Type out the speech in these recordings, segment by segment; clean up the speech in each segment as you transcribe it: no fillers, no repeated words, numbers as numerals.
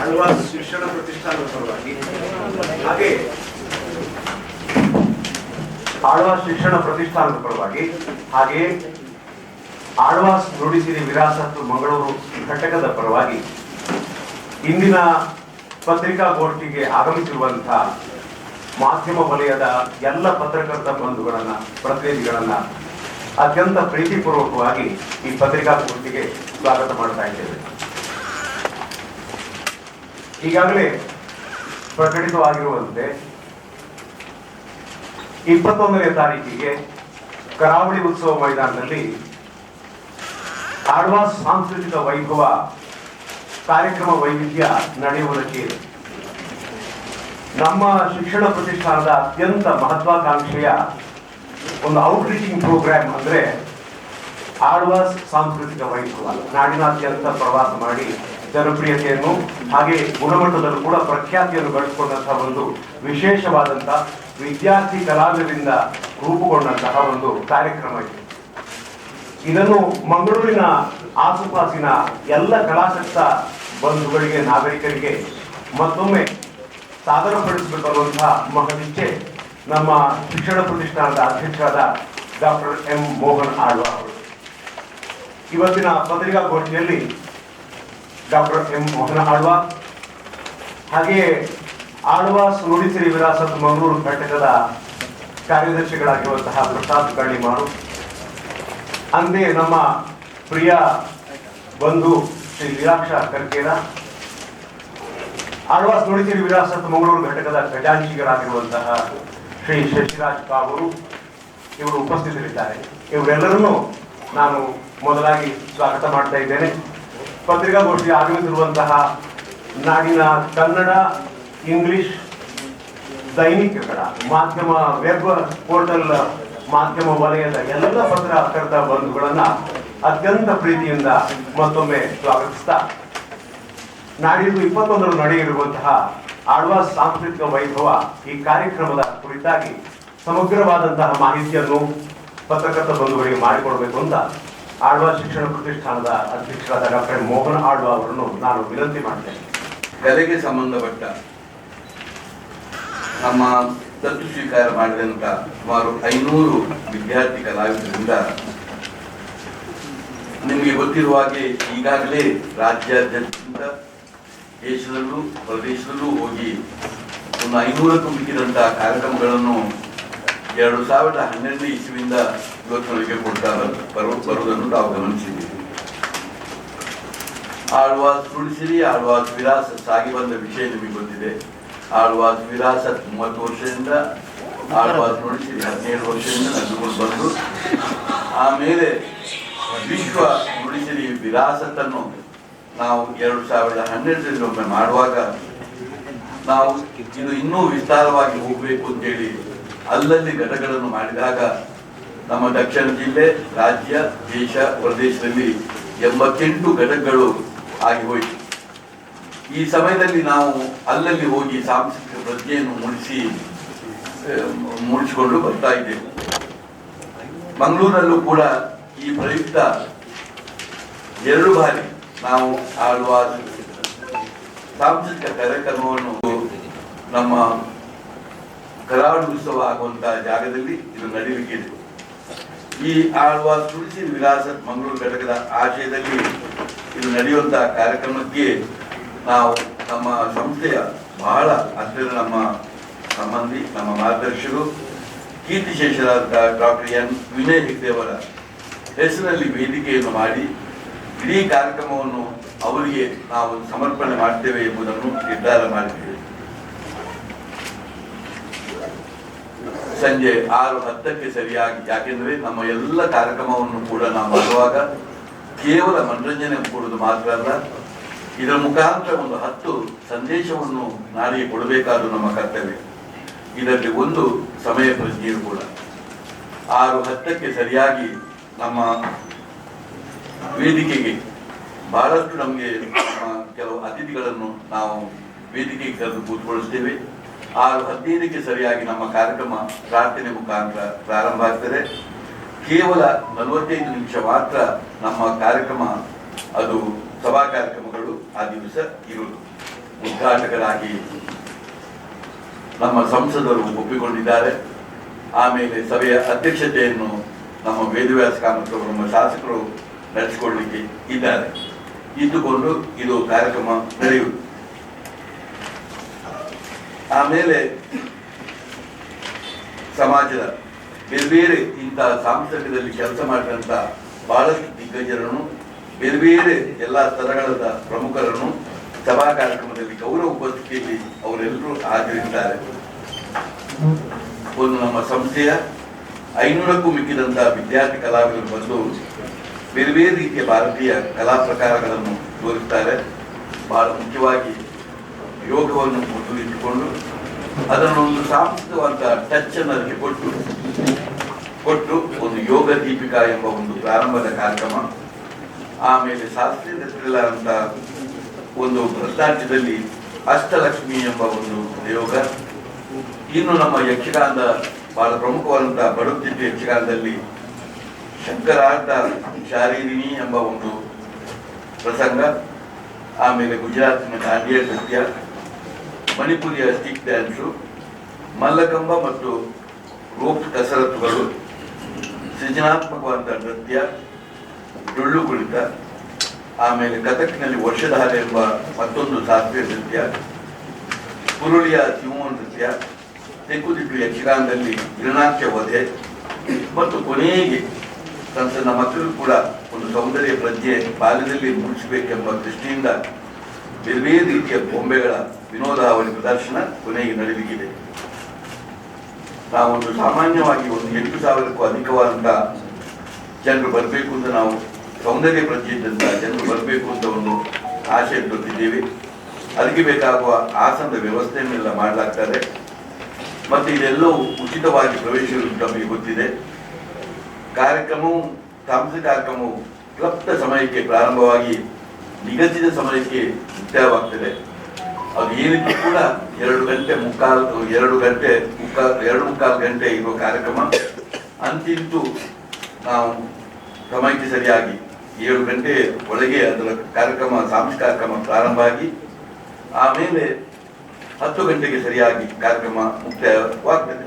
ಆಳ್ವಾಸ್ ಶಿಕ್ಷಣ ಪ್ರತಿಷ್ಠಾನದ ಪರವಾಗಿ ಹಾಗೆ ಆಳ್ವಾಸ್ ಶಿಕ್ಷಣ ಪ್ರತಿಷ್ಠಾನದ ಪರವಾಗಿ ಹಾಗೆ ಆಳ್ವಾಸ್ ನುಡಿಸಿರಿ ವಿರಾಸತ್ ಮಂಗಳೂರು ಘಟಕದ ಪರವಾಗಿ ಇಂದಿನ ಪತ್ರಿಕಾಗೋಷ್ಠಿಗೆ ಆಗಮಿಸಿರುವಂತಹ ಮಾಧ್ಯಮ ವಲಯದ ಎಲ್ಲ ಪತ್ರಕರ್ತ ಬಂಧುಗಳನ್ನ ಪ್ರತಿನಿಧಿಗಳನ್ನ ಅತ್ಯಂತ ಪ್ರೀತಿಪೂರ್ವಕವಾಗಿ ಈ ಪತ್ರಿಕಾಗೋಷ್ಠಿಗೆ ಸ್ವಾಗತ ಮಾಡ್ತಾ ಇದ್ದೇವೆ. ಈಗಾಗಲೇ ಪ್ರಕಟಿತವಾಗಿರುವಂತೆ 21ನೇ ತಾರೀಕಿಗೆ ಕರಾವಳಿ ಉತ್ಸವ ಮೈದಾನದಲ್ಲಿ ಆಳ್ವಾಸ್ ಸಾಂಸ್ಕೃತಿಕ ವೈಭವ ಕಾರ್ಯಕ್ರಮ ವೈವಿಧ್ಯ ನಡೆಯುವುದಕ್ಕೆ ನಮ್ಮ ಶಿಕ್ಷಣ ಪ್ರತಿಷ್ಠಾನದ ಅತ್ಯಂತ ಮಹತ್ವಾಕಾಂಕ್ಷೆಯ ಒಂದು ಔಟ್ರೀಚಿಂಗ್ ಪ್ರೋಗ್ರಾಮ್ ಅಂದ್ರೆ ಆಳ್ವಾಸ್ ಸಾಂಸ್ಕೃತಿಕ ವೈಭವ. ನಾಡಿನಾದ್ಯಂತ ಪ್ರವಾಸ ಮಾಡಿ ಜನಪ್ರಿಯತೆಯನ್ನು ಹಾಗೆ ಗುಣಮಟ್ಟದಲ್ಲೂ ಕೂಡ ಪ್ರಖ್ಯಾತಿಯನ್ನು ಗಳಿಸಿಕೊಂಡಂತಹ ಒಂದು ವಿಶೇಷವಾದಂತಹ ವಿದ್ಯಾರ್ಥಿ ಕಲಾವಿದರಿಂದ ರೂಪುಗೊಂಡಂತಹ ಒಂದು ಕಾರ್ಯಕ್ರಮ ಇದೆ. ಇದನ್ನು ಮಂಗಳೂರಿನ ಆಸುಪಾಸಿನ ಎಲ್ಲ ಕಲಾಸಕ್ತ ಬಂಧುಗಳಿಗೆ ನಾಗರಿಕರಿಗೆ ಮತ್ತೊಮ್ಮೆ ಸಾದರಪಡಿಸಬೇಕನ್ನುವಂತಹ ಮಹದಿಚ್ಛೆ ನಮ್ಮ ಶಿಕ್ಷಣ ಪ್ರತಿಷ್ಠಾನದ ಅಧ್ಯಕ್ಷರಾದ ಡಾಕ್ಟರ್ ಎಂ ಮೋಹನ್ ಆಳ್ವ ಅವರು. ಇವತ್ತಿನ ಪತ್ರಿಕಾಗೋಷ್ಠಿಯಲ್ಲಿ ಡಾಕ್ಟರ್ ಎಂ ಮೋಹನ್ ಆಳ್ವ ಹಾಗೆಯೇ ಆಳ್ವಾಸ್ ನುಡಿಸಿರಿ ವಿರಾಸತ್ ಮಂಗಳೂರು ಘಟಕದ ಕಾರ್ಯದರ್ಶಿಗಳಾಗಿರುವಂತಹ ಪ್ರಸಾದ್ ಕಳ್ಳಿಮಾರು, ಅಂದೇ ನಮ್ಮ ಪ್ರಿಯ ಬಂಧು ಶ್ರೀ ವೀರಾಕ್ಷ ಕರ್ಕೇರ, ಆಳ್ವಾಸ್ ನುಡಿಸಿರಿ ವಿರಾಸತ್ ಮಂಗಳೂರು ಘಟಕದ ಖಜಾಂಚಿಗಳಾಗಿರುವಂತಹ ಶ್ರೀ ಶಶಿರಾಜ್ ಕಾವೂರು ಇವರು ಉಪಸ್ಥಿತರಿದ್ದಾರೆ. ಇವರೆಲ್ಲರನ್ನೂ ನಾನು ಮೊದಲಾಗಿ ಸ್ವಾಗತ ಮಾಡ್ತಾ ಇದ್ದೇನೆ. ಪತ್ರಿಕಾಗೋಷ್ಠಿಗೆ ಆಗಮಿಸಿರುವಂತಹ ನಾಡಿನ ಕನ್ನಡ, ಇಂಗ್ಲಿಷ್ ದೈನಿಕಗಳ ಮಾಧ್ಯಮ, ವೆಬ್ ಪೋರ್ಟಲ್ ಮಾಧ್ಯಮ ವಲಯದ ಎಲ್ಲ ಪತ್ರಕರ್ತ ಬಂಧುಗಳನ್ನ ಅತ್ಯಂತ ಪ್ರೀತಿಯಿಂದ ಮತ್ತೊಮ್ಮೆ ಸ್ವಾಗತಿಸ್ತಾ, ನಾಡಿದ್ದು 21ರಂದು ನಡೆಯಲಿರುವಂತಹ ಆಳ್ವಾಸ್ ಸಾಂಸ್ಕೃತಿಕ ವೈಭವ ಈ ಕಾರ್ಯಕ್ರಮದ ಕುರಿತಾಗಿ ಸಮಗ್ರವಾದಂತಹ ಮಾಹಿತಿಯನ್ನು ಪತ್ರಕರ್ತ ಬಂಧುಗಳಿಗೆ ಮಾಡಿಕೊಡಬೇಕು ಅಂತ ಆಳ್ವಾಸ್ ಶಿಕ್ಷಣ ಪ್ರತಿಷ್ಠಾನದ ಅಧ್ಯಕ್ಷರಾದ ಡಾಕ್ಟರ್ ಮೋಹನ್ ಆಳ್ವ ಅವರನ್ನು ನಾನು ವಿನಂತಿ ಮಾಡ್ತೇನೆ. ಕಲೆಗೆ ಸಂಬಂಧಪಟ್ಟ ನಮ್ಮ ದತ್ತು ಸ್ವೀಕಾರ ಮಾಡಿದಂತ ಸುಮಾರು 500 ವಿದ್ಯಾರ್ಥಿ ಕಲಾವಿದರಿಂದ ನಿಮಗೆ ಗೊತ್ತಿರುವ ಹಾಗೆ ಈಗಾಗಲೇ ರಾಜ್ಯಾದ್ಯಂತ ದೇಶದಲ್ಲೂ ಪ್ರದೇಶದಲ್ಲೂ ಹೋಗಿ ಒಂದು 500ಕ್ಕೂ ಮಿಕ್ಕಿದಂತಹ ಕಾರ್ಯಕ್ರಮಗಳನ್ನು 2012ನೇ ಇಸ್ವಿಯಿಂದ ಇವತ್ತಿನವರೆಗೆ ಕೊಡ್ತಾ ಬರುವುದನ್ನು ನಾವು ಗಮನಿಸಿದ್ದೀವಿ. ಆಳ್ವಾಸ್ ನುಡಿಸಿರಿ, ಆಳ್ವಾಸ್ ವಿರಾಸತ್ ಸಾಗಿ ಬಂದ ವಿಷಯ ನಿಮಗೆ ಗೊತ್ತಿದೆ. ಆಳ್ವಾಸ್ ವಿರಾಸತ್ 30 ವರ್ಷದಿಂದ, ಆಳ್ವಾಸ್ ನುಡಿಸಿರಿ 17 ವರ್ಷದಿಂದ ನಡೆದುಕೊಂಡು ಬಂದು, ಆಮೇಲೆ ವಿಶ್ವ ನುಡಿಸಿರಿ ವಿರಾಸತ್ತನ್ನು ನಾವು 2012ರಲ್ಲಿ ಒಮ್ಮೆ ಮಾಡುವಾಗ ನಾವು ಇದು ಇನ್ನೂ ವಿಸ್ತಾರವಾಗಿ ಹೋಗಬೇಕು ಅಂತೇಳಿ ಅಲ್ಲಲ್ಲಿ ಘಟಕಗಳನ್ನು ಮಾಡಿದಾಗ ನಮ್ಮ ದಕ್ಷಿಣ ಜಿಲ್ಲೆ, ರಾಜ್ಯ, ದೇಶ, ಪ್ರದೇಶದಲ್ಲಿ 88 ಘಟಕಗಳು ಆಗಿ ಹೋಯಿತು. ಈ ಸಮಯದಲ್ಲಿ ನಾವು ಅಲ್ಲಲ್ಲಿ ಹೋಗಿ ಸಾಂಸ್ಕೃತಿಕ ಪ್ರಜ್ಞೆಯನ್ನು ಮೂಡಿಸಿಕೊಂಡು ಬರ್ತಾ ಇದ್ದೇವೆ. ಮಂಗಳೂರಲ್ಲೂ ಕೂಡ ಈ ಪ್ರಯುಕ್ತ 2 ಬಾರಿ ನಾವು ಆಳ್ವಾಸ್ ಸಾಂಸ್ಕೃತಿಕ ಕಾರ್ಯಕ್ರಮವನ್ನು ನಮ್ಮ ಕರಾವಳಿ ಉತ್ಸವ ಆಗುವಂತಹ ಜಾಗದಲ್ಲಿ ಇದು ನಡೆಯಲಿಕ್ಕಿದೆ. ಈ ಆಳ್ವಾಸ್ ನುಡಿಸಿರಿ ವಿರಾಸತ್ ಮಂಗಳೂರು ಘಟಕದ ಆಶಯದಲ್ಲಿ ಇದು ನಡೆಯುವಂತಹ ಕಾರ್ಯಕ್ರಮಕ್ಕೆ ನಾವು ನಮ್ಮ ಸಂಸ್ಥೆಯ ಬಹಳ ಹತ್ತಿರ ನಮ್ಮ ಸಂಬಂಧಿ, ನಮ್ಮ ಮಾರ್ಗದರ್ಶಕರು, ಕೀರ್ತಿಶೇಷರಾದ ಡಾಕ್ಟರ್ ಎನ್ ವಿನಯ್ ಹೆಗ್ಡೆ ಅವರ ಹೆಸರಲ್ಲಿ ವೇದಿಕೆಯನ್ನು ಮಾಡಿ ಇಡೀ ಕಾರ್ಯಕ್ರಮವನ್ನು ಅವರಿಗೆ ನಾವು ಸಮರ್ಪಣೆ ಮಾಡ್ತೇವೆ ಎಂಬುದನ್ನು ನಿರ್ಧಾರ ಮಾಡಿದ್ದೇವೆ. ಸಂಜೆ 6:10ಕ್ಕೆ ಸರಿಯಾಗಿ, ಯಾಕೆಂದ್ರೆ ನಮ್ಮ ಎಲ್ಲ ಕಾರ್ಯಕ್ರಮವನ್ನು ಕೂಡ ನಾವು ಮಾಡುವಾಗ ಕೇವಲ ಮನರಂಜನೆ ಕೊಡುವುದು ಮಾತ್ರ ಅಲ್ಲ, ಇದರ ಮುಖಾಂತರ ಒಂದು 10 ಸಂದೇಶವನ್ನು ನಾಡಿಗೆ ಕೊಡಬೇಕಾದ ನಮ್ಮ ಕರ್ತವ್ಯ. ಇದರಲ್ಲಿ ಒಂದು ಸಮಯ ಪ್ರಜ್ಞೆಯೂ ಕೂಡ 6:10ಕ್ಕೆ ಸರಿಯಾಗಿ ನಮ್ಮ ವೇದಿಕೆಗೆ ಬಹಳಷ್ಟು ನಮಗೆ ಕೆಲವು ಅತಿಥಿಗಳನ್ನು ನಾವು ವೇದಿಕೆಗೆ ಕರೆದು ಕೂತ್ಕೊಳಿಸ್ತೇವೆ. 6:15ಕ್ಕೆ ಸರಿಯಾಗಿ ನಮ್ಮ ಕಾರ್ಯಕ್ರಮ ಪ್ರಾರ್ಥನೆ ಮುಖಾಂತರ ಪ್ರಾರಂಭ ಆಗ್ತದೆ. ಕೇವಲ 45 ನಿಮಿಷ ಮಾತ್ರ ನಮ್ಮ ಕಾರ್ಯಕ್ರಮ, ಅದು ಸಭಾ ಕಾರ್ಯಕ್ರಮಗಳು ಆ ದಿವಸ ಇರುವುದು. ಉದ್ಘಾಟಕರಾಗಿ ನಮ್ಮ ಸಂಸದರು ಒಪ್ಪಿಕೊಂಡಿದ್ದಾರೆ. ಆಮೇಲೆ ಸಭೆಯ ಅಧ್ಯಕ್ಷತೆಯನ್ನು ನಮ್ಮ ವೇದವ್ಯಾಸ ಕಾಮತ್ ಅವರು ನಮ್ಮ ಶಾಸಕರು ನಡೆಸಿಕೊಳ್ಳಲಿಕ್ಕೆ ಇದ್ದಾರೆ. ಇದ್ದುಕೊಂಡು ಇದು ಕಾರ್ಯಕ್ರಮ ನಡೆಯುವುದು. ಆಮೇಲೆ ಸಮಾಜದ ಬೇರೆ ಬೇರೆ ಇಂತಹ ಸಾಂಸ್ಕೃತಿಕದಲ್ಲಿ ಕೆಲಸ ಮಾಡಿದಂಥ ಬಹಳಷ್ಟು ದಿಗ್ಗಜರನ್ನು, ಬೇರೆ ಬೇರೆ ಎಲ್ಲ ಸ್ತರಗಳ ಪ್ರಮುಖರನ್ನು ಸಭಾ ಕಾರ್ಯಕ್ರಮದಲ್ಲಿ ಗೌರವ ಉಪಸ್ಥಿತಿಯಲ್ಲಿ ಅವರೆಲ್ಲರೂ ಹಾಜರಿದ್ದಾರೆ. ಒಂದು ನಮ್ಮ ಸಂಸ್ಥೆಯ 500ಕ್ಕೂ ಮಿಕ್ಕಿದಂತಹ ವಿದ್ಯಾರ್ಥಿ ಕಲಾವಿದರು ಬಂದು ಬೇರೆ ಬೇರೆ ರೀತಿಯ ಭಾರತೀಯ ಕಲಾ ಪ್ರಕಾರಗಳನ್ನು ತೋರಿಸ್ತಾರೆ. ಬಹಳ ಮುಖ್ಯವಾಗಿ ಯೋಗವನ್ನು ಮುಂದುವರಿಸಿಕೊಂಡು ಅದನ್ನು ಒಂದು ಸಾಂಸ್ಕೃತಿಕವಾದ ಟಚ್ ಅನ್ನು ಅದಕ್ಕೆ ಕೊಟ್ಟು ಒಂದು ಯೋಗ ದೀಪಿಕಾ ಎಂಬ ಒಂದು ಪ್ರಾರಂಭದ ಕಾರ್ಯಕ್ರಮ. ಆಮೇಲೆ ಶಾಸ್ತ್ರೀಯ ನೃತ್ಯ ಅಂತ ಒಂದು ಭರತನಾಟ್ಯದಲ್ಲಿ ಅಷ್ಟಲಕ್ಷ್ಮಿ ಎಂಬ ಒಂದು ಪ್ರಯೋಗ. ಇನ್ನು ನಮ್ಮ ಯಕ್ಷಗಾನದ ಬಹಳ ಪ್ರಮುಖವಾದಂತಹ ಬಡುತ್ತಿಟ್ಟು ಯಕ್ಷಗಾನದಲ್ಲಿ ಶಂಕರಾರ್ಥ ಶಾರೀರಿಣಿ ಎಂಬ ಒಂದು ಪ್ರಸಂಗ. ಆಮೇಲೆ ಗುಜರಾತಿನ ದಾಂಡಿಯಾ ನೃತ್ಯ, ಮಣಿಪುರಿಯ ಸ್ಟಿಕ್ ಡ್ಯಾನ್ಸು, ಮಲ್ಲಕಂಬ ಮತ್ತು ರೋಪ್ ಕಸರತ್ತುಗಳು, ಸೃಜನಾತ್ಮಕವಾದ ನೃತ್ಯ, ಡೊಳ್ಳು ಕುಣಿತ, ಆಮೇಲೆ ಕಥಕ್ನಲ್ಲಿ ವರ್ಷಧಾರೆ ಎಂಬ ಮತ್ತೊಂದು ಶಾಸ್ತ್ರೀಯ ನೃತ್ಯ, ಪುರುಳಿಯ ಸಿಂಹ ನೃತ್ಯ, ತೆಕ್ಕುದಿಟ್ಟು ಯಕ್ಷಗಾನದಲ್ಲಿ ಗಿರಣಾಖ್ಯ ವಧೆ ಮತ್ತು ಕೊನೆಗೆ ಸಣ್ಣ ಮಕ್ಕಳು ಕೂಡ ಒಂದು ಸೌಂದರ್ಯ ಪ್ರಜ್ಞೆ ಬಾಲ್ಯದಲ್ಲಿ ಮೂಡಿಸಬೇಕೆಂಬ ದೃಷ್ಟಿಯಿಂದ ಬೇರೆ ಬೇರೆ ರೀತಿಯ ಬೊಂಬೆಗಳ ವಿನೋದಾವಳಿ ಪ್ರದರ್ಶನ ಕೊನೆಗೆ ನಡೆಯಲಿದೆ. ನಾವೊಂದು ಸಾಮಾನ್ಯವಾಗಿ ಒಂದು 8,000ಕ್ಕೂ ಅಧಿಕವಾದಂತಹ ಜನರು ಬರಬೇಕು ಅಂತ ನಾವು ಸೌಂದರ್ಯ ಪ್ರಜ್ಞೆ ಇದ್ದಂತ ಜನರು ಬರಬೇಕು ಅಂತ ಒಂದು ಆಶೆ ಇಟ್ಟಿದ್ದೇವೆ. ಅದಕ್ಕೆ ಬೇಕಾಗುವ ಆಸನದ ವ್ಯವಸ್ಥೆಯನ್ನೆಲ್ಲ ಮಾಡಲಾಗ್ತದೆ. ಮತ್ತೆ ಇದೆಲ್ಲವೂ ಉಚಿತವಾಗಿ ಪ್ರವೇಶ ನಮಗೆ ಗೊತ್ತಿದೆ. ಕಾರ್ಯಕ್ರಮವು ಸಾಂಸ್ಕೃತಿಕ ಕಾರ್ಯಕ್ರಮವು ಕ್ಲಬ್ದ ಸಮಯಕ್ಕೆ ಪ್ರಾರಂಭವಾಗಿ ನಿಗದಿತ ಸಮಯಕ್ಕೆ ಮುಕ್ತಾಯವಾಗ್ತದೆ. ಅದು ಏನಿದ್ರು ಕೂಡ 2 ಗಂಟೆ ಇರುವ ಕಾರ್ಯಕ್ರಮ. ಅಂತಿಂತೂ ನಾವು ಸಮಯಕ್ಕೆ ಸರಿಯಾಗಿ 7 ಗಂಟೆ ಒಳಗೆ ಅದರ ಕಾರ್ಯಕ್ರಮ ಸಾಂಸ್ಕೃತಿಕ ಕಾರ್ಯಕ್ರಮ ಪ್ರಾರಂಭ ಆಗಿ ಆಮೇಲೆ 10 ಗಂಟೆಗೆ ಸರಿಯಾಗಿ ಕಾರ್ಯಕ್ರಮ ಮುಕ್ತಾಯವಾಗ್ತದೆ.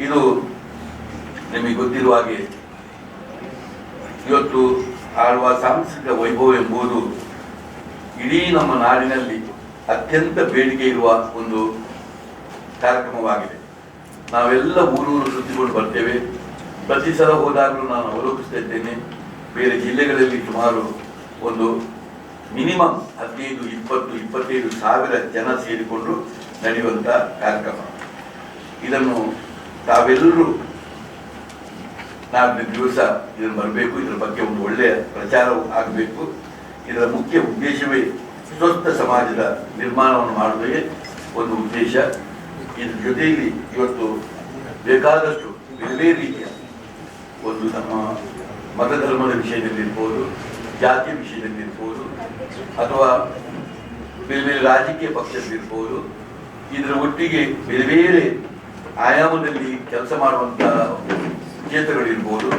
ಇದು ನಿಮಗೆ ಗೊತ್ತಿರುವ ಹಾಗೆ ಇವತ್ತು ಆಳುವ ಸಾಂಸ್ಕೃತಿಕ ವೈಭವ ಎಂಬುದು ಇಡೀ ನಮ್ಮ ನಾಡಿನಲ್ಲಿ ಅತ್ಯಂತ ಬೇಡಿಕೆ ಇರುವ ಒಂದು ಕಾರ್ಯಕ್ರಮವಾಗಿದೆ. ನಾವೆಲ್ಲ ಊರೂರು ಸುತ್ತಿಕೊಂಡು ಬರ್ತೇವೆ. ಪ್ರತಿ ಸಲ ಹೋದಾಗಲೂ ನಾನು ಅವಲೋಕಿಸ್ತಾ ಇದ್ದೇನೆ, ಬೇರೆ ಜಿಲ್ಲೆಗಳಲ್ಲಿ ಸುಮಾರು ಒಂದು ಮಿನಿಮಮ್ 15-20-25 ಸಾವಿರ ಜನ ಸೇರಿಕೊಂಡು ನಡೆಯುವಂಥ ಕಾರ್ಯಕ್ರಮ. ಇದನ್ನು ತಾವೆಲ್ಲರೂ ನಾಲ್ಕು ದಿವಸ ಇದನ್ನು ಬರಬೇಕು. ಇದರ ಬಗ್ಗೆ ಒಂದು ಒಳ್ಳೆಯ ಪ್ರಚಾರ ಆಗಬೇಕು. ಇದರ ಮುಖ್ಯ ಉದ್ದೇಶವೇ ಸ್ವಸ್ಥ ಸಮಾಜದ ನಿರ್ಮಾಣವನ್ನು ಮಾಡುವುದೇ ಒಂದು ಉದ್ದೇಶ. ಇದ್ರ ಜೊತೆಯಲ್ಲಿ ಇವತ್ತು ಬೇಕಾದಷ್ಟು ಬೇರೆ ರೀತಿಯ ಒಂದು ನಮ್ಮ ಮತ ಧರ್ಮದ ವಿಷಯದಲ್ಲಿರ್ಬೋದು, ಜಾತಿಯ ವಿಷಯದಲ್ಲಿರ್ಬೋದು, ಅಥವಾ ಬೇರೆ ಬೇರೆ ರಾಜಕೀಯ ಪಕ್ಷದಲ್ಲಿರ್ಬೋದು, ಇದರ ಒಟ್ಟಿಗೆ ಬೇರೆ ಬೇರೆ ಆಯಾಮದಲ್ಲಿ ಕೆಲಸ ಮಾಡುವಂತಹ ಕ್ಷೇತ್ರಗಳಿರ್ಬೋದು,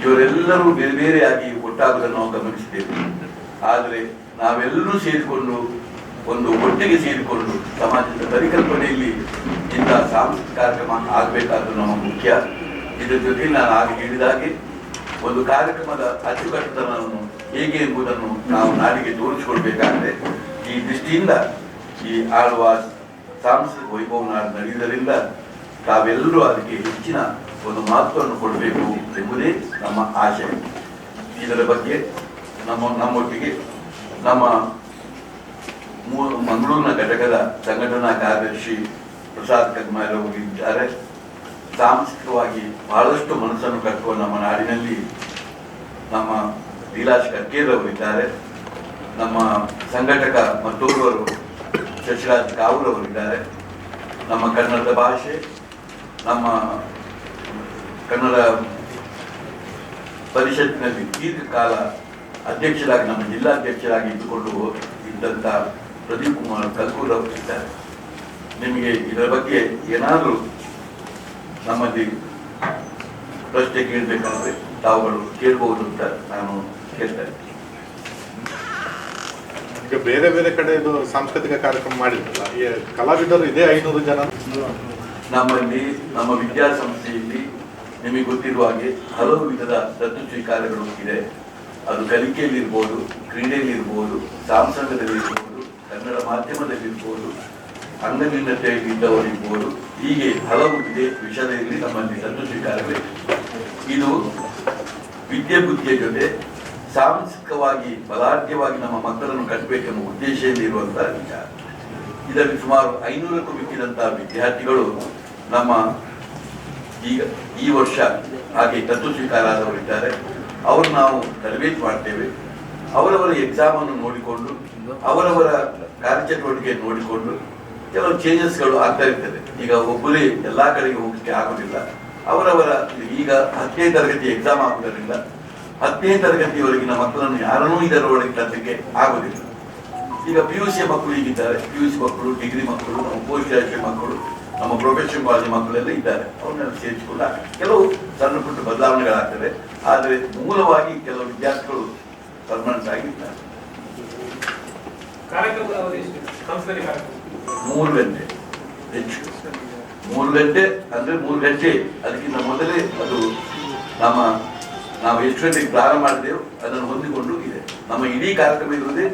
ಇವರೆಲ್ಲರೂ ಬೇರೆ ಬೇರೆಯಾಗಿ ಒಟ್ಟಾಗುವುದನ್ನು ನಾವು ಗಮನಿಸ್ತೇವೆ. ಆದರೆ ನಾವೆಲ್ಲರೂ ಸೇರಿಕೊಂಡು ಒಂದು ಒಟ್ಟಿಗೆ ಸೇರಿಕೊಂಡು ಸಮಾಜದ ಪರಿಕಲ್ಪನೆಯಲ್ಲಿ ಇಂತಹ ಸಾಂಸ್ಕೃತಿಕ ಕಾರ್ಯಕ್ರಮ ಆಗಬೇಕಾದ್ದು ನಮ್ಮ ಮುಖ್ಯ. ಇದರ ಜೊತೆ ನಾನು ಆಗ ಹೇಳಿದಾಗೆ ಒಂದು ಕಾರ್ಯಕ್ರಮದ ಅಚ್ಚುಕಟ್ಟುತನವನ್ನು ಹೇಗೆ ಎಂಬುದನ್ನು ನಾವು ನಾಡಿಗೆ ತೋರಿಸಿಕೊಳ್ಬೇಕಾದ್ರೆ ಈ ದೃಷ್ಟಿಯಿಂದ ಈ ಆಳುವ ಸಾಂಸ್ಕೃತಿಕ ವೈಭವ ನಾಡು ನಡೆಯುವುದರಿಂದ ತಾವೆಲ್ಲರೂ ಅದಕ್ಕೆ ಹೆಚ್ಚಿನ ಒಂದು ಮಹತ್ವವನ್ನು ಕೊಡಬೇಕು ಎಂಬುದೇ ನಮ್ಮ ಆಶಯ. ಇದರ ಬಗ್ಗೆ ನಮ್ಮೊಟ್ಟಿಗೆ ನಮ್ಮ ಮಂಗಳೂರಿನ ಘಟಕದ ಸಂಘಟನಾ ಕಾರ್ಯದರ್ಶಿ ಪ್ರಸಾದ್ ಕಗ್ಮಾರವರು ಇದ್ದಾರೆ. ಸಾಂಸ್ಕೃತಿಕವಾಗಿ ಬಹಳಷ್ಟು ಮನಸ್ಸನ್ನು ಕಟ್ಟುವ ನಮ್ಮ ನಾಡಿನಲ್ಲಿ ನಮ್ಮ ಲೀಲಾಶ್ ಕರ್ಕೇರವರಿದ್ದಾರೆ. ನಮ್ಮ ಸಂಘಟಕ ಮತ್ತೋರ್ವರು ಶಶಿರಾಜ್ ಕಾವೂರವರಿದ್ದಾರೆ. ನಮ್ಮ ಕನ್ನಡದ ಭಾಷೆ, ನಮ್ಮ ಕನ್ನಡ ಪರಿಷತ್ತಿನಲ್ಲಿ ದೀರ್ಘಕಾಲ ಅಧ್ಯಕ್ಷರಾಗಿ ನಮ್ಮ ಜಿಲ್ಲಾಧ್ಯಕ್ಷರಾಗಿ ಇದ್ದುಕೊಂಡು ಇದ್ದಂಥ ಪ್ರದೀಪ್ ಕುಮಾರ್ ಕಲ್ಕೂರ್ ಅವರಿದ್ದಾರೆ. ನಿಮಗೆ ಇದರ ಬಗ್ಗೆ ಏನಾದರೂ ನಮ್ಮಲ್ಲಿ ಪ್ರಶ್ನೆ ಕೇಳಬೇಕಾದ್ರೆ ತಾವುಗಳು ಕೇಳಬಹುದು ಅಂತ ನಾನು ಕೇಳ್ತಾ ಇದ್ದೀನಿ. ಈಗ ಬೇರೆ ಬೇರೆ ಕಡೆ ಇದು ಸಾಂಸ್ಕೃತಿಕ ಕಾರ್ಯಕ್ರಮ ಮಾಡಿದ್ರಲ್ಲ, ಈ ಕಲಾವಿದರು ಇದೇ 500 ಜನ. ನಮ್ಮಲ್ಲಿ ನಮ್ಮ ವಿದ್ಯಾಸಂಸ್ಥೆಯಲ್ಲಿ ನಿಮಗೆ ಗೊತ್ತಿರುವ ಹಾಗೆ ಹಲವು ವಿಧದ ದತ್ತು ಸ್ವೀಕಾರಗಳು ಇದೆ. ಅದು ಕಲಿಕೆಯಲ್ಲಿರ್ಬೋದು, ಕ್ರೀಡೆಯಲ್ಲಿರ್ಬೋದು, ಸಾಂಸ್ಕೃತಿಕದಲ್ಲಿರ್ಬೋದು, ಕನ್ನಡ ಮಾಧ್ಯಮದಲ್ಲಿರ್ಬೋದು, ಅಂಗನ್ಯೂನತೆಯಲ್ಲಿದ್ದವರಿರ್ಬೋದು, ಹೀಗೆ ಹಲವು ವಿಷಯದಲ್ಲಿ ನಮ್ಮಲ್ಲಿ ದತ್ತು ಸ್ವೀಕಾರಗಳಿವೆ. ಇದು ವಿದ್ಯೆ ಬುದ್ಧಿಯ ಜೊತೆ ಸಾಂಸ್ಕೃತಿಕವಾಗಿ ಬಲಾಢ್ಯವಾಗಿ ನಮ್ಮ ಮಕ್ಕಳನ್ನು ಕಟ್ಟಬೇಕೆಂಬ ಉದ್ದೇಶದಲ್ಲಿ ಇರುವಂತಹ ವಿಚಾರ. ಇದರಲ್ಲಿ ಸುಮಾರು 500ಕ್ಕೂ ಮಿಕ್ಕಿದಂತಹ ವಿದ್ಯಾರ್ಥಿಗಳು ನಮ್ಮ ಈ ವರ್ಷ ಹಾಗೆ ದತ್ತು ಸ್ವೀಕಾರ ಆದವರಿದ್ದಾರೆ. ಅವರು ನಾವು ತರಬೇತಿ ಮಾಡ್ತೇವೆ. ಅವರವರ ಎಕ್ಸಾಮ್ ಅನ್ನು ನೋಡಿಕೊಂಡು, ಅವರವರ ಕಾರ್ಯಚಟುವಟಿಕೆ ನೋಡಿಕೊಂಡು ಕೆಲವು ಚೇಂಜಸ್ಗಳು ಆಗ್ತಾ ಇರ್ತದೆ. ಈಗ ಒಬ್ಬರೇ ಎಲ್ಲಾ ಕಡೆಗೆ ಹೋಗಲಿಕ್ಕೆ ಆಗುದಿಲ್ಲ. ಅವರವರ ಈಗ 10ನೇ ತರಗತಿ ಎಕ್ಸಾಮ್ ಆಗುವುದರಿಂದ 10ನೇ ತರಗತಿಯವರೆಗಿನ ಮಕ್ಕಳನ್ನು ಯಾರನ್ನೂ ಇದರೊಳಗೆ ತರಲಿಕ್ಕೆ ಆಗುದಿಲ್ಲ. ಈಗ PUC ಮಕ್ಕಳು ಈಗಿದ್ದಾರೆ. PUC ಮಕ್ಕಳು, ಡಿಗ್ರಿ ಮಕ್ಕಳು, ನಮ್ಮ ಪೋಸ್ಟ್ ಗ್ರಾಜುಯೇಟ್ ಮಕ್ಕಳು, ನಮ್ಮ ಪ್ರೊಫೆಷನಲ್ ಕಾಲೇಜ್ ಮಕ್ಕಳೆಲ್ಲ ಇದ್ದಾರೆ. ಅವನ್ನೆಲ್ಲ ಸೇರಿಸಿಕೊಂಡ ಕೆಲವು ಸಣ್ಣ ಪುಟ್ಟ ಬದಲಾವಣೆಗಳಾಗ್ತದೆ. ಆದರೆ ಮೂಲವಾಗಿ ಕೆಲವು ವಿದ್ಯಾರ್ಥಿಗಳು ಪರ್ಮನೆಂಟ್ ಆಗಿದ್ದಾರೆ. 3 ಗಂಟೆ ಹೆಚ್ಚು. 3 ಗಂಟೆ ಅಂದ್ರೆ 3 ಗಂಟೆ ಅದಕ್ಕಿಂತ ಮೊದಲೇ ಅದು ನಾವು ಎಷ್ಟು ಗಂಟೆಗೆ ಪ್ರಾರಂಭ ಮಾಡಿದೆವು ಅದನ್ನು ಹೊಂದಿಕೊಂಡು ಇದೆ. ನಮ್ಮ ಇಡೀ ಕಾರ್ಯಕ್ರಮ ಇರುವುದೇ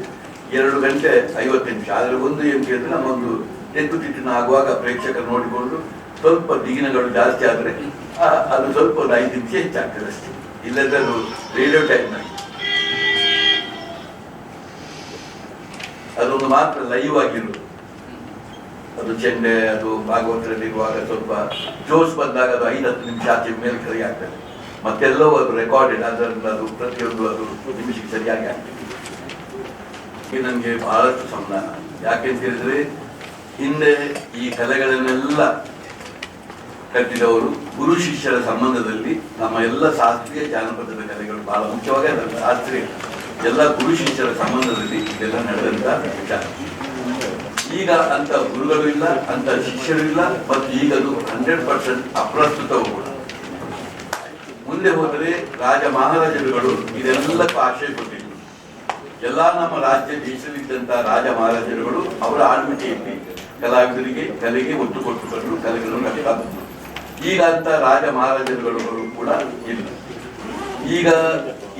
2 ಗಂಟೆ 50 ನಿಮಿಷ. ಆದರೆ ಒಂದು ಏನು ಕೇಳಿದ್ರೆ ನಮ್ಮೊಂದು ತೆತ್ತು ಆಗುವಾಗ ಪ್ರೇಕ್ಷಕರು ನೋಡಿಕೊಂಡು ಸ್ವಲ್ಪ ದಿಗಿನಗಳು ಜಾಸ್ತಿ ಆದರೆ ಅದು ಸ್ವಲ್ಪ ಒಂದು 5 ನಿಮಿಷ ಹೆಚ್ಚಾಗ್ತದೆ ಅಷ್ಟೇ. ಇಲ್ಲದ್ರೆ ಅದು ರೇಡಿಯೋ ಟೈಮ್ ಅದೊಂದು ಮಾತ್ರ ಲೈವ್ ಆಗಿರುವುದು. ಅದು ಚೆಂಡೆ, ಅದು ಭಾಗವತರಲ್ಲಿರುವಾಗ ಸ್ವಲ್ಪ ಜೋಶ್ ಬಂದಾಗ ಅದು 5-10 ನಿಮಿಷ ಆಚೆ ಮೇಲೆ ಕೆಳಗೆ ಆಗ್ತದೆ. ಮತ್ತೆಲ್ಲವೂ ಅದು ರೆಕಾರ್ಡೆಡ್, ಅದರಲ್ಲಿ ಅದು ಪ್ರತಿಯೊಂದು ಅದು ನಿಮಿಷಕ್ಕೆ ಸರಿಯಾಗಿ ಆಗ್ತದೆ. ನನಗೆ ಬಹಳಷ್ಟು ಸಮಾಧಾನ. ಯಾಕೆಂತ ಹೇಳಿದ್ರೆ ಹಿಂದೆ ಈ ಕಲೆಗಳನ್ನೆಲ್ಲ ಕಟ್ಟಿದವರು ಗುರು ಶಿಷ್ಯರ ಸಂಬಂಧದಲ್ಲಿ ನಮ್ಮ ಎಲ್ಲ ಶಾಸ್ತ್ರೀಯ ಜಾನಪದದ ಕಲೆಗಳು ಬಹಳ ಮುಖ್ಯವಾಗಿ ಅದರ ಶಾಸ್ತ್ರೀಯ ಎಲ್ಲ ಗುರು ಶಿಷ್ಯರ ಸಂಬಂಧದಲ್ಲಿ ಇದೆಲ್ಲ ನಡೆದಂತ ವಿಚಾರ. ಈಗ ಅಂತ ಗುರುಗಳು ಇಲ್ಲ, ಅಂತ ಶಿಷ್ಯರು ಇಲ್ಲ, ಮತ್ತು ಈಗ ಅದು 100% ಅಪ್ರಸ್ತುತವೂ ಕೂಡ. ಮುಂದೆ ಹೋದರೆ ರಾಜ ಮಹಾರಾಜರುಗಳು ಇದೆಲ್ಲಕ್ಕೂ ಆಶ್ರಯ ಕೊಟ್ಟಿದ್ರು. ಎಲ್ಲ ನಮ್ಮ ರಾಜ್ಯ ದೇಶದಲ್ಲಿದ್ದಂತಹ ರಾಜ ಮಹಾರಾಜರುಗಳು ಅವರ ಆಳ್ವಿಕೆಯಲ್ಲಿ ಕಲಾವಿದರಿಗೆ ಕಲೆಗೆ ಒತ್ತು ಕೊಟ್ಟುಕೊಂಡು ಕಲೆಗಳನ್ನು ಕಲಿತಾ ಬಂದರು. ಈಗ ಅಂತ ರಾಜ ಮಹಾರಾಜರುಗಳು ಕೂಡ ಇಲ್ಲ. ಈಗ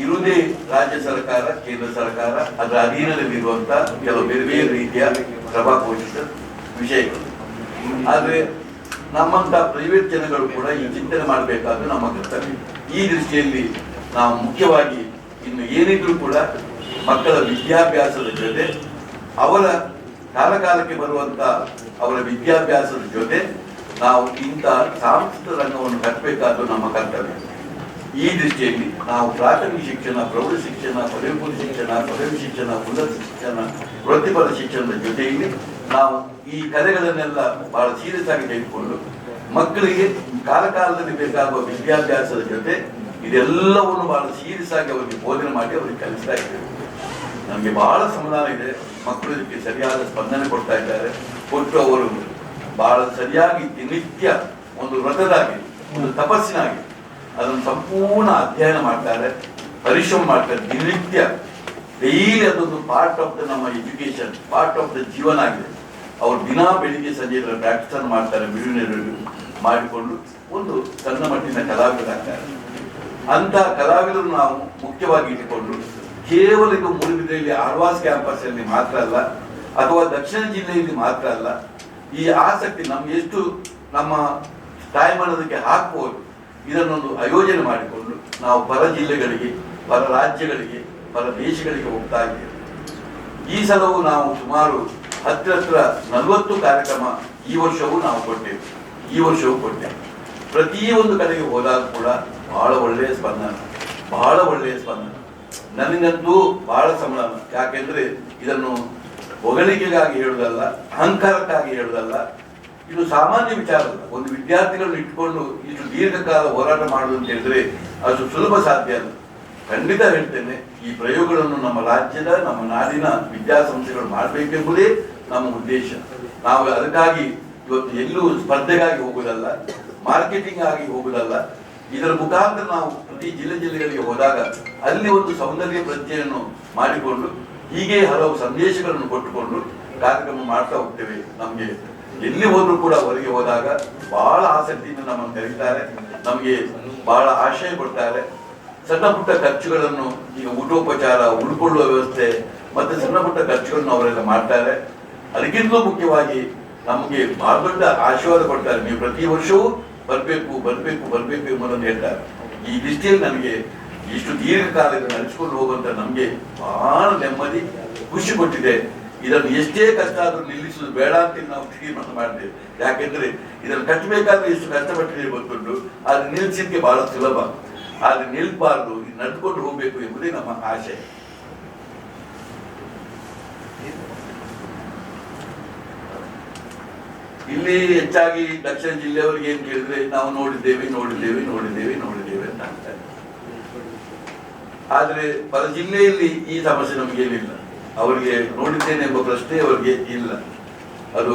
ಇರುವುದೇ ರಾಜ್ಯ ಸರ್ಕಾರ, ಕೇಂದ್ರ ಸರ್ಕಾರ, ಅದರ ಅಧೀನದಲ್ಲಿರುವಂತಹ ಕೆಲವು ಬೇರೆ ಬೇರೆ ರೀತಿಯ ಪ್ರಭಾವೋಚಿತ ವಿಷಯಗಳು. ಆದರೆ ನಮ್ಮಂತ ಪ್ರೈವೇಟ್ ಜನಗಳು ಕೂಡ ಈ ಚಿಂತನೆ ಮಾಡಬೇಕಾದ ನಮ್ಮ ಕರ್ತವ್ಯ. ಈ ದೃಷ್ಟಿಯಲ್ಲಿ ನಾವು ಮುಖ್ಯವಾಗಿ ಇನ್ನು ಏನಿದ್ರೂ ಕೂಡ ಮಕ್ಕಳ ವಿದ್ಯಾಭ್ಯಾಸದ ಜೊತೆ ಅವರ ಕಾಲಕಾಲಕ್ಕೆ ಬರುವಂತ ಅವರ ವಿದ್ಯಾಭ್ಯಾಸದ ಜೊತೆ ನಾವು ಇಂಥ ಸಾಂಸ್ಕೃತಿಕ ರಂಗವನ್ನು ಕಟ್ಟಬೇಕಾದ್ದು ನಮ್ಮ ಕರ್ತವ್ಯ. ಈ ದೃಷ್ಟಿಯಲ್ಲಿ ನಾವು ಪ್ರಾಥಮಿಕ ಶಿಕ್ಷಣ, ಪ್ರೌಢ ಶಿಕ್ಷಣ, ಪದವಿ ಪೂರ್ವ ಶಿಕ್ಷಣ, ಪದವಿ ಶಿಕ್ಷಣ, ಉನ್ನತ ಶಿಕ್ಷಣ, ವೃತ್ತಿಪರ ಶಿಕ್ಷಣದ ಜೊತೆಯಲ್ಲಿ ನಾವು ಈ ಕಲೆಗಳನ್ನೆಲ್ಲ ಬಹಳ ಸೀರಿಯಸ್ ಆಗಿ ತೆಗೆದುಕೊಂಡು ಮಕ್ಕಳಿಗೆ ಕಾಲಕಾಲದಲ್ಲಿ ಬೇಕಾಗುವ ವಿದ್ಯಾಭ್ಯಾಸದ ಜೊತೆ ಇದೆಲ್ಲವನ್ನು ಬಹಳ ಸೀರಿಯಸ್ ಆಗಿ ಅವರಿಗೆ ಬೋಧನೆ ಮಾಡಿ ಅವರಿಗೆ ಕಲಿಸ್ತಾ ಇದ್ದೇವೆ. ನಮಗೆ ಬಹಳ ಸಮಾಧಾನ ಇದೆ. ಮಕ್ಕಳು ಇದಕ್ಕೆ ಸರಿಯಾದ ಸ್ಪಂದನೆ ಕೊಡ್ತಾ ಇದ್ದಾರೆ. ಕೊಟ್ಟು ಅವರು ಬಹಳ ಸರಿಯಾಗಿ ದಿನನಿತ್ಯ ಒಂದು ವ್ರತದಾಗಿ, ಒಂದು ತಪಸ್ಸಿನಾಗಿ ಅದನ್ನು ಸಂಪೂರ್ಣ ಅಧ್ಯಯನ ಮಾಡ್ತಾರೆ, ಪರಿಶ್ರಮ ಮಾಡ್ತಾರೆ. ದಿನನಿತ್ಯ ಡೈಲಿ ಅದೊಂದು ಪಾರ್ಟ್ ಆಫ್ ದ ನಮ್ಮ ಎಜುಕೇಶನ್, ಪಾರ್ಟ್ ಆಫ್ ದ ಜೀವನ ಆಗಿದೆ. ಅವರು ದಿನ ಬೆಳಿಗ್ಗೆ ಸಂಜೆ ಪ್ರಾಕ್ಟೀಸ್ ಅನ್ನು ಮಾಡ್ತಾರೆ, ಬಿಡುವಿನ ಮಾಡಿಕೊಂಡು ಒಂದು ಸಣ್ಣ ಮಟ್ಟಿನ ಕಲಾವಿದರಾಗ್ತಾರೆ. ಅಂತ ಕಲಾವಿದರು ನಾವು ಮುಖ್ಯವಾಗಿ ಇಟ್ಟುಕೊಂಡು ಕೇವಲ ಇದು ಮೂಡುಬಿದಿರೆಯಲ್ಲಿ ಆಳ್ವಾಸ್ ಕ್ಯಾಂಪಸ್ ಅಲ್ಲಿ ಮಾತ್ರ ಅಲ್ಲ, ಅಥವಾ ದಕ್ಷಿಣ ಜಿಲ್ಲೆಯಲ್ಲಿ ಮಾತ್ರ ಅಲ್ಲ, ಈ ಆಸಕ್ತಿ ನಮ್ಗೆ ಎಷ್ಟು ನಮ್ಮ ತಾಯ್ಮನದಕ್ಕೆ ಹಾಕಬಹುದು ಇದನ್ನೊಂದು ಆಯೋಜನೆ ಮಾಡಿಕೊಂಡು ನಾವು ಪರ ಜಿಲ್ಲೆಗಳಿಗೆ, ಪರ ರಾಜ್ಯಗಳಿಗೆ, ಪರ ದೇಶಗಳಿಗೆ ಹೋಗ್ತಾ ಇದ್ದೇವೆ. ಈ ಸಲವೂ ನಾವು ಸುಮಾರು ಹತ್ರ 40 ಕಾರ್ಯಕ್ರಮ ಈ ವರ್ಷವೂ ನಾವು ಕೊಟ್ಟೆವು. ಪ್ರತಿಯೊಂದು ಕಡೆಗೆ ಹೋದಾಗ ಕೂಡ ಬಹಳ ಒಳ್ಳೆಯ ಸ್ಪಂದನ. ನನಗಂತೂ ಬಹಳ ಸಮಾಧಾನ. ಯಾಕೆಂದ್ರೆ ಇದನ್ನು ಹೊಗಳಿಕೆಗಾಗಿ ಹೇಳುವುದಲ್ಲ, ಅಹಂಕಾರಕ್ಕಾಗಿ ಹೇಳುವುದಲ್ಲ, ಇದು ಸಾಮಾನ್ಯ ವಿಚಾರ ಅಲ್ಲ. ಒಂದು ವಿದ್ಯಾರ್ಥಿಗಳನ್ನು ಇಟ್ಕೊಂಡು ಇಷ್ಟು ದೀರ್ಘಕಾಲ ಹೋರಾಟ ಮಾಡುವುದು ಅಂತ ಹೇಳಿದ್ರೆ ಅದು ಸುಲಭ ಸಾಧ್ಯ ಅಲ್ಲ. ಖಂಡಿತ ಹೇಳ್ತೇನೆ, ಈ ಪ್ರಯೋಗಗಳನ್ನು ನಮ್ಮ ರಾಜ್ಯದ, ನಮ್ಮ ನಾಡಿನ ವಿದ್ಯಾಸಂಸ್ಥೆಗಳು ಮಾಡಬೇಕೆಂಬುದೇ ನಮ್ಮ ಉದ್ದೇಶ. ನಾವು ಅದಕ್ಕಾಗಿ ಇವತ್ತು ಎಲ್ಲೂ ಸ್ಪರ್ಧೆಗಾಗಿ ಹೋಗುವುದಲ್ಲ, ಮಾರ್ಕೆಟಿಂಗ್ ಆಗಿ ಹೋಗುವುದಲ್ಲ. ಇದರ ಮುಖಾಂತರ ನಾವು ಪ್ರತಿ ಜಿಲ್ಲೆಗಳಿಗೆ ಹೋದಾಗ ಅಲ್ಲಿ ಒಂದು ಸೌಂದರ್ಯ ಪ್ರಜ್ಞೆಯನ್ನು ಮಾಡಿಕೊಂಡು ಹೀಗೆ ಹಲವು ಸಂದೇಶಗಳನ್ನು ಕೊಟ್ಟುಕೊಂಡು ಕಾರ್ಯಕ್ರಮ ಮಾಡ್ತಾ ಹೋಗ್ತೇವೆ. ನಮಗೆ ಎಲ್ಲಿ ಹೋದ್ರು ಕೂಡ ಹೊರಗೆ ಹೋದಾಗ ಬಹಳ ಆಸಕ್ತಿಯಿಂದ ನಮ್ಮನ್ನು ಕರೀತಾರೆ, ನಮಗೆ ಬಹಳ ಆಶಯ ಕೊಡ್ತಾರೆ. ಸಣ್ಣ ಪುಟ್ಟ ಖರ್ಚುಗಳನ್ನು ಈಗ ಊಟೋಪಚಾರ, ಉಳ್ಕೊಳ್ಳುವ ವ್ಯವಸ್ಥೆ ಮತ್ತೆ ಸಣ್ಣ ಪುಟ್ಟ ಖರ್ಚುಗಳನ್ನು ಅವರೆಲ್ಲ ಮಾಡ್ತಾರೆ. ಅದಕ್ಕಿಂತಲೂ ಮುಖ್ಯವಾಗಿ ನಮಗೆ ಬಹಳ ದೊಡ್ಡ ಆಶೀರ್ವಾದ ಕೊಡ್ತಾರೆ. ನೀವು ಪ್ರತಿ ವರ್ಷವೂ ಬರ್ಬೇಕು ಬರ್ಬೇಕು ಬರ್ಬೇಕು ಎಂಬುದನ್ನು ಹೇಳ್ತಾರೆ. ಈ ದೃಷ್ಟಿಯಲ್ಲಿ ನನಗೆ ಇಷ್ಟು ದೀರ್ಘಕಾಲ ನಡೆಸಿಕೊಂಡು ಹೋಗುವಂತ ನಮಗೆ ಬಹಳ ನೆಮ್ಮದಿ, ಖುಷಿ ಕೊಟ್ಟಿದೆ. ಇದನ್ನು ಎಷ್ಟೇ ಕಷ್ಟ ಆದ್ರೂ ನಿಲ್ಲಿಸುವುದು ಬೇಡ ಅಂತ ನಾವು ತೀರ್ಮಾನ ಮಾಡಿದ್ದೇವೆ. ಯಾಕೆಂದ್ರೆ ಇದನ್ನು ಕಟ್ಟಬೇಕಾದ್ರೆ ಎಷ್ಟು ಕಷ್ಟಪಟ್ಟಿದೆ ಗೊತ್ತುಂಟು, ಆದ್ರೆ ನಿಲ್ಲಿಸಲಿಕ್ಕೆ ಬಹಳ ಸುಲಭ. ಆದ್ರೆ ನಿಲ್ಬಾರ್ದು, ನಡೆದುಕೊಂಡು ಹೋಗ್ಬೇಕು ಎಂಬುದೇ ನಮ್ಮ ಆಶೆ. ಇಲ್ಲಿ ಹೆಚ್ಚಾಗಿ ದಕ್ಷಿಣ ಜಿಲ್ಲೆಯವರಿಗೆ ಏನ್ ಕೇಳಿದ್ರೆ ನಾವು ನೋಡಿದ್ದೇವೆ ನೋಡಿದ್ದೇವೆ ನೋಡಿದ್ದೇವೆ ನೋಡಿದ್ದೇವೆ ಅಂತ ಅಂತಾರೆ. ಆದ್ರೆ ಪರ ಜಿಲ್ಲೆಯಲ್ಲಿ ಈ ಸಮಸ್ಯೆ ನಮಗೇನಿಲ್ಲ. ಅವರಿಗೆ ನೋಡಿದ್ದೇನೆ ಎಂಬ ಪ್ರಶ್ನೆ ಅವರಿಗೆ ಇಲ್ಲ. ಅದು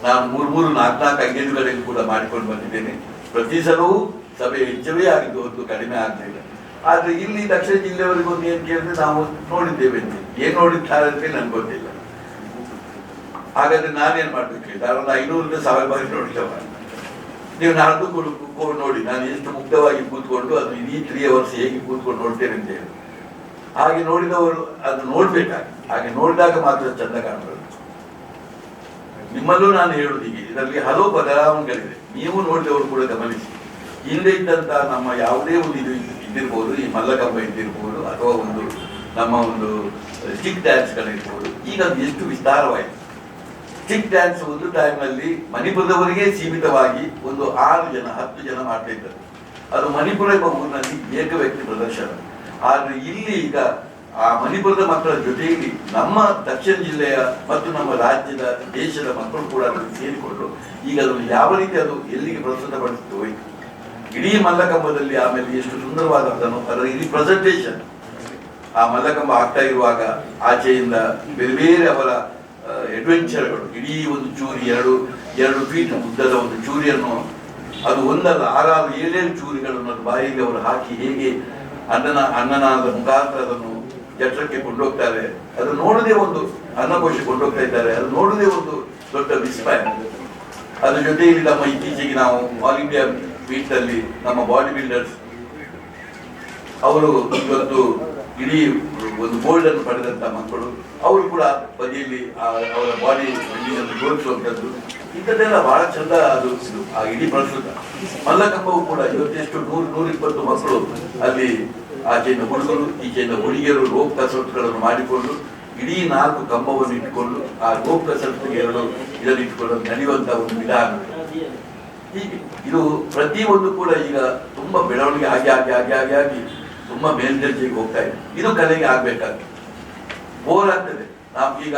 ನಾನು 3-4 ಕಡೆಗೂ ಕೂಡ ಮಾಡಿಕೊಂಡು ಬಂದಿದ್ದೇನೆ. ಪ್ರತಿ ಸಲವೂ ಸಭೆ ಹೆಚ್ಚವೇ ಆಗಿದ್ದು ಹೊತ್ತು ಕಡಿಮೆ ಆಗಲಿಲ್ಲ. ಆದ್ರೆ ಇಲ್ಲಿ ದಕ್ಷಿಣ ಜಿಲ್ಲೆಯವರಿಗೆ ಒಂದು ಏನ್ ಕೇಳಿದ್ರೆ ನಾವು ನೋಡಿದ್ದೇವೆ ಅಂತ, ಏನ್ ನೋಡಿದ್ದಾರೆ ಅಂತ ನನ್ಗೆ ಗೊತ್ತಿಲ್ಲ. ಹಾಗಾದ್ರೆ ನಾನೇನ್ ಮಾಡ್ಬೇಕು? ನಾನು 500-1000 ಬಾರಿ ನೋಡಿದ್ದವ. ನೀವು ನಾಲ್ಕು ಕೂತ್ಕೊಂಡು ನೋಡಿ, ನಾನು ಎಷ್ಟು ಮುಗ್ಧವಾಗಿ ಕೂತ್ಕೊಂಡು ಅದು ಇಡೀ 3 hours ಹೇಗೆ ಕೂತ್ಕೊಂಡು ನೋಡ್ತೇನೆ ಅಂತ ಹೇಳಿ. ಹಾಗೆ ನೋಡಿದವರು ಅದು ನೋಡ್ಬೇಕಾಗಿ, ಹಾಗೆ ನೋಡಿದಾಗ ಮಾತ್ರ ಚಂದ ಕಾಣ್ತದೆ. ನಿಮ್ಮಲ್ಲೂ ನಾನು ಹೇಳುವುದು ಹೀಗೆ, ಇದರಲ್ಲಿ ಹಲವು ಬದಲಾವಣೆಗಳಿದೆ. ನೀವು ನೋಡಿದವರು ಕೂಡ ಗಮನಿಸಿ. ಹಿಂದೆ ಇದ್ದಂತ ನಮ್ಮ ಯಾವುದೇ ಒಂದು ಇದು ಇದ್ದಿರ್ಬೋದು, ಈ ಮಲ್ಲಕಂಬ ಇದ್ದಿರ್ಬೋದು, ಅಥವಾ ನಮ್ಮ ಒಂದು ಸ್ಟಿಕ್ ಡ್ಯಾನ್ಸ್ಗಳಿರ್ಬೋದು, ಈಗ ಅದು ಎಷ್ಟು ವಿಸ್ತಾರವಾಯಿತು. ಸ್ಟಿಕ್ ಡ್ಯಾನ್ಸ್ ಒಂದು ಟೈಮ್ನಲ್ಲಿ ಮಣಿಪುರದವರಿಗೆ ಸೀಮಿತವಾಗಿ 6 ಜನ 10 ಜನ ಮಾಡ್ತಾ ಇದ್ದರು. ಅದು ಮಣಿಪುರ ಎಂಬ ಊರಿನಲ್ಲಿ ಏಕ ವ್ಯಕ್ತಿ ಪ್ರದರ್ಶನ. ಆದ್ರೆ ಇಲ್ಲಿ ಈಗ ಆ ಮಣಿಪುರದ ಮಕ್ಕಳ ಜೊತೆಯಲ್ಲಿ ನಮ್ಮ ದಕ್ಷಿಣ ಜಿಲ್ಲೆಯ ಮತ್ತು ನಮ್ಮ ರಾಜ್ಯದ ದೇಶದ ಮಕ್ಕಳು ಕೂಡ ಅದನ್ನು ಸೇರಿಕೊಂಡು ಈಗ ಅದನ್ನು ಯಾವ ರೀತಿ ಅದು ಎಲ್ಲಿಗೆ ಪ್ರಸ್ತುತಪಡಿಸಿತು ಹೋಯಿತು. ಇಡೀ ಮಲ್ಲಕಂಬದಲ್ಲಿ ಆಮೇಲೆ ಎಷ್ಟು ಸುಂದರವಾದದ್ದನ್ನು ಅದರ ಇಡೀ ಪ್ರೆಸೆಂಟೇಷನ್, ಆ ಮಲ್ಲಕಂಬ ಆಗ್ತಾ ಇರುವಾಗ ಆಚೆಯಿಂದ ಬೇರೆ ಬೇರೆ ಅವರ ಅಡ್ವೆಂಚರ್ಗಳು, ಇಡೀ ಒಂದು ಚೂರಿ 2 ಫೀಟ್ ಉದ್ದದ ಒಂದು ಚೂರಿಯನ್ನು, ಅದು ಒಂದಲ್ಲ 6-7 ಚೂರಿಗಳನ್ನು ಬಾಯಿಗೆ ಅವರು ಹಾಕಿ ಹೇಗೆ ಅನ್ನನಾದ ಮುಖಾಂತರ ಅದನ್ನು ಜಠರಕ್ಕೆ ಕೊಂಡೋಗ್ತಾರೆ. ಅದು ನೋಡದೆ ಒಂದು ಅನ್ನಕೋಶ ಕೊಂಡೋಗ್ತಾ ಇದ್ದಾರೆ. ಅದು ನೋಡದೆ ಒಂದು ದೊಡ್ಡ ವಿಸ್ಮಯ. ಅದ್ರ ಜೊತೆಯಲ್ಲಿ ನಮ್ಮ ಇತ್ತೀಚೆಗೆ ನಾವು ಆಲ್ ಇಂಡಿಯಾ ಮೀಟ್ ಅಲ್ಲಿ ನಮ್ಮ ಬಾಡಿ ಬಿಲ್ಡರ್ಸ್ ಅವರು ಇವತ್ತು ಇಡೀ ಒಂದು ಗೋಲ್ಡ್ ಅನ್ನು ಪಡೆದಂತ ಮಕ್ಕಳು, ಅವರು ಕೂಡ ಬದಿಯಲ್ಲಿ ಅವರ ಬಾಡಿ ಬಿಲ್ಡಿಂಗ್ ಅನ್ನು ತೋರಿಸುವಂಥದ್ದು, ಇಂಥದ್ದೆಲ್ಲ ಬಹಳ ಚಂದ. ಅದು ಆ ಇಡೀ ಪ್ರಸ್ತುತ ಮಲ್ಲಕಂಬವು ಕೂಡ ಇವತ್ತೆಷ್ಟು 100-120 ಮಕ್ಕಳು ಅಲ್ಲಿ ಆಚೆಯಿಂದ ಹುಡುಗರು ಈಚೆಯಿಂದ ಹುಡುಗಿಯರು ರೋಪ್ ಕಸರತ್ತುಗಳನ್ನು ಮಾಡಿಕೊಂಡು ಇಡೀ 4 ಕಂಬವನ್ನು ಇಟ್ಟುಕೊಂಡು ಆ ರೋಪ್ ಕಸರತ್ತಿಗೆ 2 ಇದನ್ನು ಇಟ್ಟುಕೊಂಡು ನಡೆಯುವಂತಹ ಒಂದು ವಿಧಾನ. ಹೀಗೆ ಇದು ಪ್ರತಿಯೊಂದು ಕೂಡ ಈಗ ತುಂಬಾ ಬೆಳವಣಿಗೆ ಆಗಿ ತುಂಬಾ ಮೇಲ್ದರ್ಜೆಗೆ ಹೋಗ್ತಾ ಇದೆ. ಇದು ಕಲೆಗೆ ಆಗ್ಬೇಕಾಗ್ತದೆ. ಬೋರ್ ಆಗ್ತದೆ. ನಾವು ಈಗ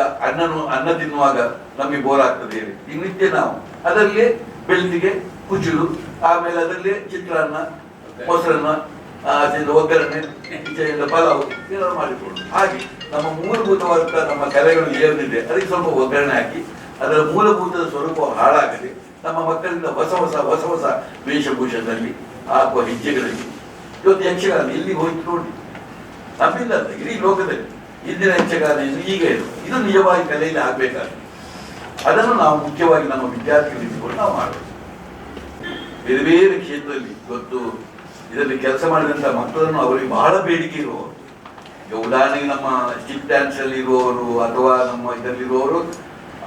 ಅನ್ನ ತಿನ್ನುವಾಗ ನಮಗೆ ಬೋರ್ ಆಗ್ತದೆ ಹೇಳಿ ಈ ನಿತ್ಯ ನಾವು ಅದರಲ್ಲಿ ಬೆಳ್ತಿಗೆ ಕುಚುಲು, ಆಮೇಲೆ ಅದರಲ್ಲಿ ಚಿತ್ರಾನ್ನ, ಮೊಸರನ್ನ, ಒಗ್ಗರಣೆ, ಈಚೆಯಿಂದ ಪಲಾವು ಏನಾದ್ರು ಮಾಡಿಕೊಂಡು, ಹಾಗೆ ನಮ್ಮ ಮೂಲಭೂತವಾದ ನಮ್ಮ ಕಲೆಗಳು ಏನಿದೆ ಅದಕ್ಕೆ ಸ್ವಲ್ಪ ಒಗ್ಗರಣೆ ಹಾಕಿ ಅದರ ಮೂಲಭೂತದ ಸ್ವರೂಪ ಹಾಳಾಗದೆ ನಮ್ಮ ಮಕ್ಕಳಿಂದ ಹೊಸ ವೇಷಭೂಷಣದಲ್ಲಿ ಹಾಕುವ ಹೆಜ್ಜೆಗಳಲ್ಲಿ ಇವತ್ತು ಯಕ್ಷಗಾನ ಎಲ್ಲಿ ಹೋಯ್ತು ನೋಡಿ. ನಮ್ಮಿಂದ ಇಡೀ ಲೋಕದಲ್ಲಿ ಇಂದಿನ ಯಕ್ಷಗಾನ ಈಗ ಇದು ನಿಜವಾಗಿ ಕಲೆಯಲ್ಲಿ ಆಗ್ಬೇಕಾದ್ರೆ ಅದನ್ನು ನಾವು ಮುಖ್ಯವಾಗಿ ನಮ್ಮ ವಿದ್ಯಾರ್ಥಿಗಳಿಂದ ನಾವು ಮಾಡಬೇಕು. ಬೇರೆ ಬೇರೆ ಕ್ಷೇತ್ರದಲ್ಲಿ ಇವತ್ತು ಇದರಲ್ಲಿ ಕೆಲಸ ಮಾಡಿದಂತ ಮಕ್ಕಳನ್ನು ಅವರಿಗೆ ಬಹಳ ಬೇಡಿಕೆ ಇರುವವರು. ಈಗ ಉದಾಹರಣೆಗೆ ನಮ್ಮ ಸ್ಟಿಕ್ ಡ್ಯಾನ್ಸ್ ಅಲ್ಲಿ ಇರುವವರು ಅಥವಾ ನಮ್ಮ ಇದರಲ್ಲಿರುವವರು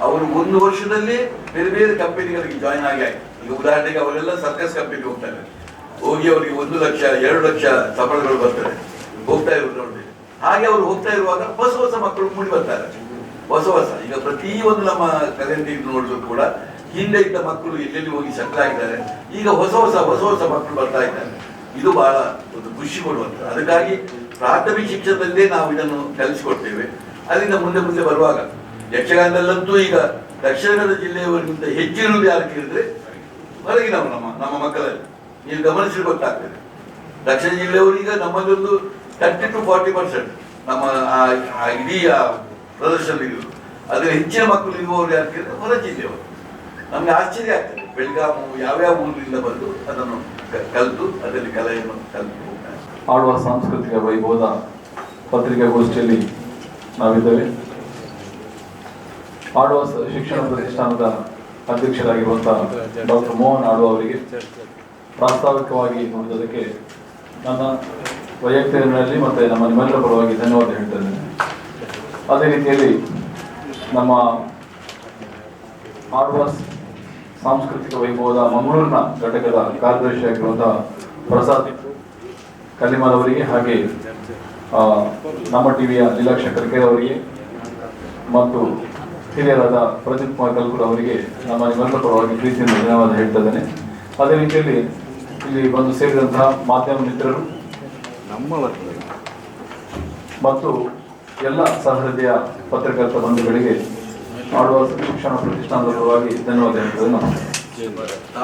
ಅವರು 1 ವರ್ಷದಲ್ಲಿ ಬೇರೆ ಬೇರೆ ಕಂಪನಿಗಳಿಗೆ ಜಾಯಿನ್ ಆಗಿ ಆಯ್ತು. ಈಗ ಉದಾಹರಣೆಗೆ ಅವರೆಲ್ಲ ಸರ್ಕಸ್ ಕಂಪನಿಗೆ ಹೋಗ್ತಾರೆ. ಹೋಗಿ ಅವರಿಗೆ 1 ಲಕ್ಷ 2 ಲಕ್ಷ ಸಂಬಳಗಳು ಬರ್ತದೆ ಹೋಗ್ತಾ ಇರೋದು ನೋಡಿ. ಹಾಗೆ ಅವರು ಹೋಗ್ತಾ ಇರುವಾಗ ಹೊಸ ಮಕ್ಕಳು ಮೂಡಿ ಬರ್ತಾರೆ. ಹೊಸ ಈಗ ಪ್ರತಿಯೊಂದು ನಮ್ಮ ಕಲೆಯಲ್ಲಿ ನೋಡಿದ್ರು ಕೂಡ ಹಿಂದೆ ಇದ್ದ ಮಕ್ಕಳು ಎಲ್ಲೆಲ್ಲಿ ಹೋಗಿ ಸೆಟ್ಲ್ ಆಗಿದ್ದಾರೆ. ಈಗ ಹೊಸ ಮಕ್ಕಳು ಬರ್ತಾ ಇದ್ದಾರೆ. ಇದು ಬಹಳ ಒಂದು ಖುಷಿ ಕೊಡುವಂತ. ಅದಕ್ಕಾಗಿ ಪ್ರಾಥಮಿಕ ಶಿಕ್ಷಣದಲ್ಲೇ ನಾವು ಇದನ್ನು ಕಲಿಸಿಕೊಡ್ತೇವೆ. ಅಲ್ಲಿಂದ ಮುಂದೆ ಬರುವಾಗ ಯಕ್ಷಗಾನದಲ್ಲಂತೂ ಈಗ ದಕ್ಷಿಣ ಕನ್ನಡ ಜಿಲ್ಲೆಯವರಿಗಿಂತ ಹೆಚ್ಚಿರುವುದು ಯಾರು ಕೇಳಿದ್ರೆ ಹೊರಗಿನವರು ನಮ್ಮ ಮಕ್ಕಳಲ್ಲಿ ನೀವು ಗಮನಿಸಿ ಗೊತ್ತಾಗ್ತದೆ. ದಕ್ಷಿಣ ಜಿಲ್ಲೆಯವರೀಗ ನಮ್ಮದೊಂದು 30-40% ನಮ್ಮ ಇಡೀ ಪ್ರದರ್ಶನ ಇರುವುದು. ಅದರ ಹೆಚ್ಚಿನ ಮಕ್ಕಳು ಇರುವವರು ಯಾರು ಕೇಳಿದ್ರೆ ಹೊರ ಜಿಲ್ಲೆಯವರು. ನಮ್ಗೆ ಆಶ್ಚರ್ಯ ಆಗ್ತದೆ. ಬೆಳಗಾವಿ ಯಾವ್ಯಾವ ಊರಿನಿಂದ ಬಂದು ಅದನ್ನು ಕಲಿತು ಅದರಲ್ಲಿ ಕಲೆಯನ್ನು ಕಲಿತು ಹೋಗ್ತಾರೆ. ಆಡುವ ಸಾಂಸ್ಕೃತಿಕ ವೈಭವದ ಪತ್ರಿಕಾಗೋಷ್ಠಿಯಲ್ಲಿ ನಾವಿದ್ದೇವೆ. ಆಳ್ವ ಶಿಕ್ಷಣ ಪ್ರತಿಷ್ಠಾನದ ಅಧ್ಯಕ್ಷರಾಗಿರುವಂತಹ ಡಾಕ್ಟರ್ ಮೋಹನ್ ಆಳ್ವ ಅವರಿಗೆ ಪ್ರಾಸ್ತಾವಿಕವಾಗಿ ನುಡಿದದಕ್ಕೆ ನನ್ನ ವೈಯಕ್ತಿಕರಲ್ಲಿ ಮತ್ತು ನಮ್ಮ ನಿಮ್ಮೆಲ್ಲರ ಪರವಾಗಿ ಧನ್ಯವಾದ ಹೇಳ್ತೇನೆ. ಅದೇ ರೀತಿಯಲ್ಲಿ ನಮ್ಮ ಆಳ್ವ ಸಾಂಸ್ಕೃತಿಕ ವೈಭವದ ಮಂಗಳೂರಿನ ಘಟಕದ ಕಾರ್ಯದರ್ಶಿಯಾಗಿರುವಂತಹ ಪ್ರಸಾದ್ ಕಲಿಮಲ್ ಅವರಿಗೆ, ಹಾಗೆ ನಮ್ಮ ಟಿವಿಯ ಲೀಲಾಕ್ಷ ಕರ್ಕೇರ್ ಅವರಿಗೆ ಮತ್ತು ಹಿರಿಯರಾದ ಪ್ರದೀಪ್ ಕುಮಾರ್ ಕಲ್ಕುರ್ ಅವರಿಗೆ ನಮ್ಮ ನಿಮ್ಮೆಲ್ಲರ ಪರವಾಗಿ ಪ್ರೀತಿಯಿಂದ ಧನ್ಯವಾದ ಹೇಳ್ತಾ ಇದ್ದೇನೆ. ಅದೇ ರೀತಿಯಲ್ಲಿ ಇಲ್ಲಿ ಬಂದು ಸೇರಿದಂತಹ ಮಾಧ್ಯಮ ಮಿತ್ರರು ಮತ್ತು ಎಲ್ಲ ಸಹೃದಯ ಪತ್ರಕರ್ತ ಬಂಧುಗಳಿಗೆ ಆಳ್ವ ಶಿಕ್ಷಣ ಪ್ರತಿಷ್ಠಾನದ ಪರವಾಗಿ ಧನ್ಯವಾದ ಹೇಳ್ತೇನೆ.